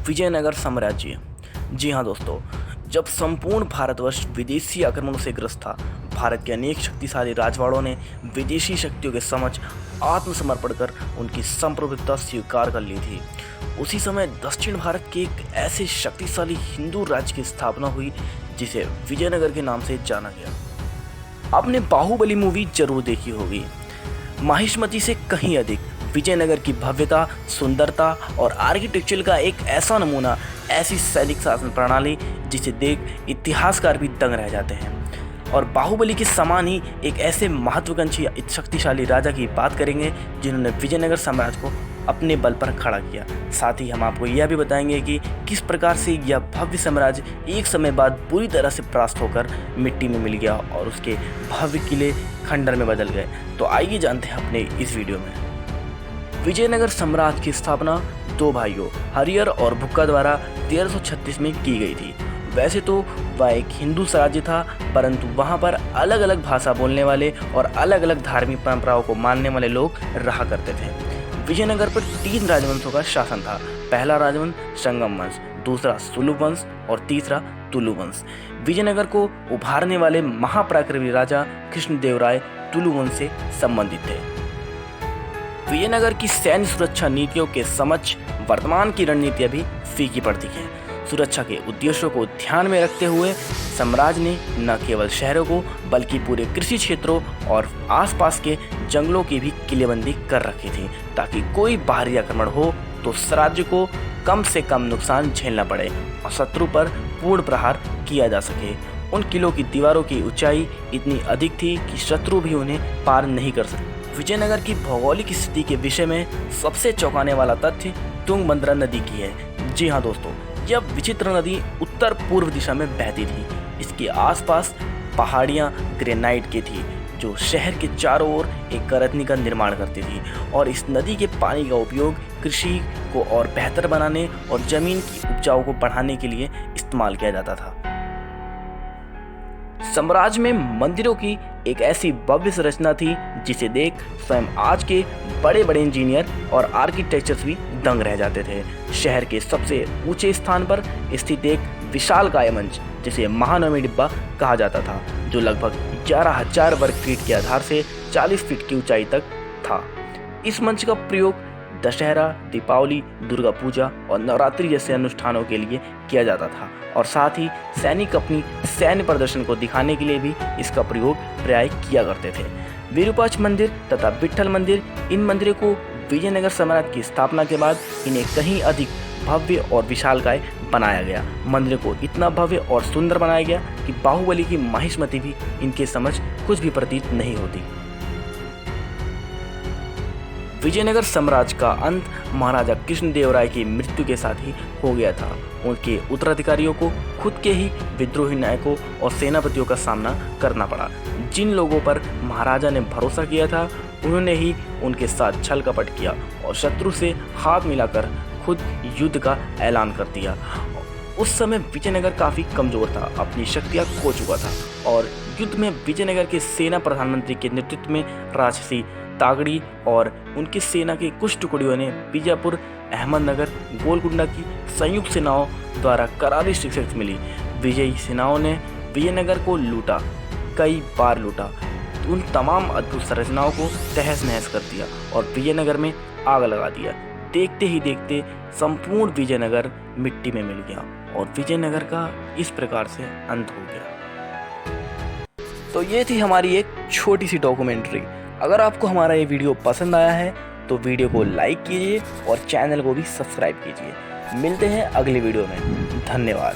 विजयनगर साम्राज्य। जी हाँ दोस्तों, जब संपूर्ण भारतवर्ष विदेशी आक्रमणों से ग्रस्त था, भारत के अनेक शक्तिशाली राजवाड़ों ने विदेशी शक्तियों के समक्ष आत्मसमर्पण कर उनकी संप्रभुता स्वीकार कर ली थी। उसी समय दक्षिण भारत के एक ऐसे शक्तिशाली हिंदू राज्य की स्थापना हुई जिसे विजयनगर के नाम से जाना गया। आपने बाहुबली मूवी जरूर देखी होगी। माहिष्मती से कहीं अधिक विजयनगर की भव्यता, सुंदरता और आर्किटेक्चर का एक ऐसा नमूना, ऐसी सैनिक शासन प्रणाली जिसे देख इतिहासकार भी दंग रह जाते हैं। और बाहुबली के समान ही एक ऐसे महत्वाकांक्षी शक्तिशाली राजा की बात करेंगे जिन्होंने विजयनगर साम्राज्य को अपने बल पर खड़ा किया। साथ ही हम आपको यह भी बताएंगे कि किस प्रकार से यह भव्य साम्राज्य एक समय बाद पूरी तरह से परास्त होकर मिट्टी में मिल गया और उसके भव्य किले खंडर में बदल गए। तो आइए जानते हैं अपने इस वीडियो में। विजयनगर साम्राज्य की स्थापना दो भाइयों हरिहर और भुक्का द्वारा 1336 में की गई थी। वैसे तो वह एक हिंदू राज्य था, परंतु वहाँ पर अलग अलग भाषा बोलने वाले और अलग अलग धार्मिक परंपराओं को मानने वाले लोग रहा करते थे। विजयनगर पर 3 राजवंशों का शासन था। पहला राजवंश संगम वंश, दूसरा सुलभ वंश और तीसरा तुलु वंश। विजयनगर को उभारने वाले महापराक्रमी राजा कृष्णदेवराय तुलु वंश से संबंधित थे। विजयनगर की सैन्य सुरक्षा नीतियों के समक्ष वर्तमान की रणनीतियां भी फीकी पड़ती हैं। सुरक्षा के उद्देश्यों को ध्यान में रखते हुए साम्राज्य ने न केवल शहरों को बल्कि पूरे कृषि क्षेत्रों और आसपास के जंगलों की भी किलेबंदी कर रखी थी, ताकि कोई बाहरी आक्रमण हो तो राज्य को कम से कम नुकसान झेलना पड़े और शत्रु पर पूर्ण प्रहार किया जा सके। उन किलों की दीवारों की ऊंचाई इतनी अधिक थी कि शत्रु भी उन्हें पार नहीं कर सकते। विजयनगर की भौगोलिक स्थिति के विषय में सबसे चौंकाने वाला तथ्य तुंगभद्रा नदी की है। जी हाँ दोस्तों, यह विचित्र नदी उत्तर पूर्व दिशा में बहती थी। इसके आसपास पहाड़ियाँ ग्रेनाइट की थी जो शहर के चारों ओर एक करतनी का निर्माण करती थी और इस नदी के पानी का उपयोग कृषि को और बेहतर बनाने और जमीन की उपजाऊ को बढ़ाने के लिए इस्तेमाल किया जाता था। साम्राज्य में मंदिरों की एक ऐसी भव्य संरचना थी जिसे देख स्वयं आज के बड़े बड़े इंजीनियर और आर्किटेक्चर्स भी दंग रह जाते थे। शहर के सबसे ऊंचे स्थान पर स्थित एक विशालकाय मंच जिसे महानवमी डिब्बा कहा जाता था, जो लगभग 11,000 वर्ग फीट के आधार से 40 फीट की ऊंचाई तक था। इस मंच का प्रयोग दशहरा, दीपावली, दुर्गा पूजा और नवरात्रि जैसे अनुष्ठानों के लिए किया जाता था और साथ ही सैनिक अपनी सैन्य प्रदर्शन को दिखाने के लिए भी इसका प्रयोग प्राय किया करते थे। विरूपाक्ष मंदिर तथा विट्ठल मंदिर, इन मंदिरों को विजयनगर साम्राज्य की स्थापना के बाद इन्हें कहीं अधिक भव्य और विशालकाय बनाया गया। मंदिर को इतना भव्य और सुंदर बनाया गया कि बाहुबली की माहिष्मती भी इनके समझ कुछ भी प्रतीत नहीं होती। विजयनगर साम्राज्य का अंत महाराजा कृष्णदेवराय की मृत्यु के साथ ही हो गया था। उनके उत्तराधिकारियों को खुद के ही विद्रोही नायकों और सेनापतियों का सामना करना पड़ा। जिन लोगों पर महाराजा ने भरोसा किया था उन्होंने ही उनके साथ छल कपट किया और शत्रु से हाथ मिलाकर खुद युद्ध का ऐलान कर दिया। उस समय विजयनगर काफ़ी कमज़ोर था, अपनी शक्तियाँ खो चुका था और युद्ध में विजयनगर के सेना प्रधानमंत्री के नेतृत्व में राजसी तागड़ी और उनकी सेना की कुछ टुकड़ियों ने बीजापुर, अहमदनगर, गोलकुंडा की संयुक्त सेनाओं द्वारा करारी शिकस्त मिली। विजयी सेनाओं ने विजयनगर को लूटा, कई बार लूटा। उन तमाम अद्भुत संरचनाओं को तहस नहस कर दिया और विजयनगर में आग लगा दिया। देखते ही देखते संपूर्ण विजयनगर मिट्टी में मिल गया और विजयनगर का इस प्रकार से अंत हो गया। तो ये थी हमारी एक छोटी सी डॉक्यूमेंट्री। अगर आपको हमारा ये वीडियो पसंद आया है तो वीडियो को लाइक कीजिए और चैनल को भी सब्सक्राइब कीजिए। मिलते हैं अगले वीडियो में। धन्यवाद।